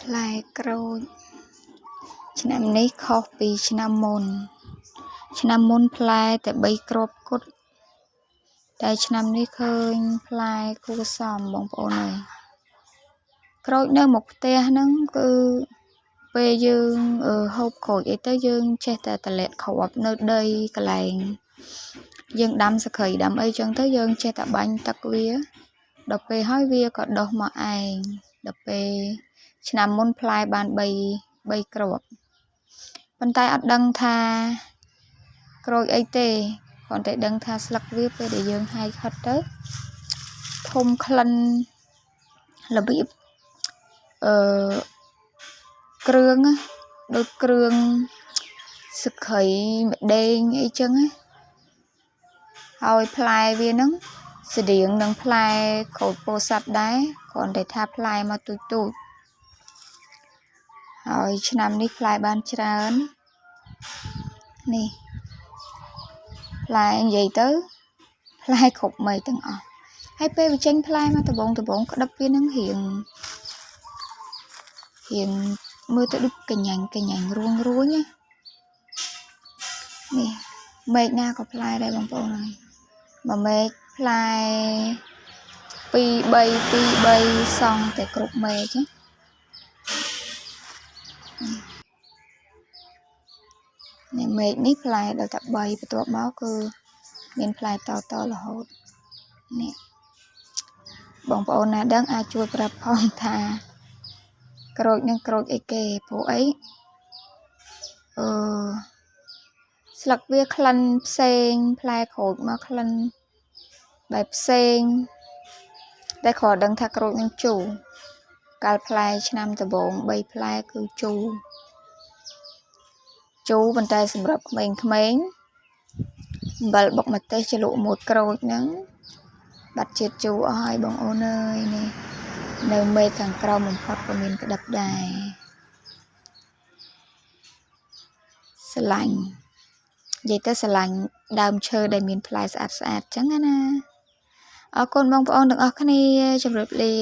ផ្លែក្រូចឆ្នាំនេះខុសពីឆ្នាំមុនផ្លែតែ3គ្រាប់គត់តែឆ្នាំនេះឃើញផ្លែគួរសមបងប្អូនអើយក្រូចនៅមុខផ្ទះហ្នឹងគឺពេលយើងហូបក្រូចអីទៅយើងចេះតែតម្លាក់គ្រាប់នៅដីកន្លែងយើងដាំសក្រីដាំអីចឹងទៅយើងចេះតែបាញ់ទឹកវាដល់ពេលហើយវាក៏ដុះមកឯងដល់ពេលឆ្នាំមុនផ្លែបាន3គ្រាប់ប៉ុន្តែអត់ដឹងថាក្រូចអីទេគ្រាន់តែដឹងថាស្លឹកវាពេលដែលយើងហែកហិតទៅធំក្លិនរបៀបគ្រឿងដូចគ្រឿងសក្រីម្ដេងអីចឹងណាហើយផ្លែវាហ្នឹងស្តៀងនឹងផ្លែក្រូចពោធិ៍សាត់ដែរគ្រាន់តែថាផ្លែមកទូចហើយឆ្នាំនេះផ្លែបានច្រើននេះផ្លែនិយាយទៅផ្លែគ្រប់មេទាំងអស់ហើយពេលវាចេញផ្លែមកដបងក្តឹបវានឹងរៀងមើលទៅដូចកញ្ញាញ់រួញណានេះមេឃណាក៏ផ្លែដែរបងប្អូនហើយមួយមេឃផ្លែ2-3សង់តែគ្រប់មេឃណានេះមេឃនេះផ្លែដល់តែ3បន្ទាប់មកគឺមានផ្លែតរហូតនេះបងប្អូនណាដឹងអាចជួយប្រាប់ផងថាក្រូចនឹងក្រូចអីគេព្រោះអីស្លឹកវាក្លិនផ្សេងផ្លែក្រូចមកក្លិនបែបផ្សេងតែគ្រាន់ដឹងថាក្រូចនឹងជូរកាលផ្លែឆ្នាំដំបូង3ផ្លែគឺជូរប៉ុន្តែសម្រាប់ក្មេងៗអំបិលបុកម្ទេសជ្រលក់មួយក្រូចហ្នឹងបាត់ជាតិជូរអស់ហើយបងអូនអើយនេះនៅមេឃខាងក្រោមបំផុតក៏មានក្តឹបដែរស្រឡាញ់និយាយទៅស្រឡាញ់ដើមឈើដែលមានផ្លែស្អាតចឹងណាអរគុណបងប្អូនទាំងអស់គ្នាជម្រាបលា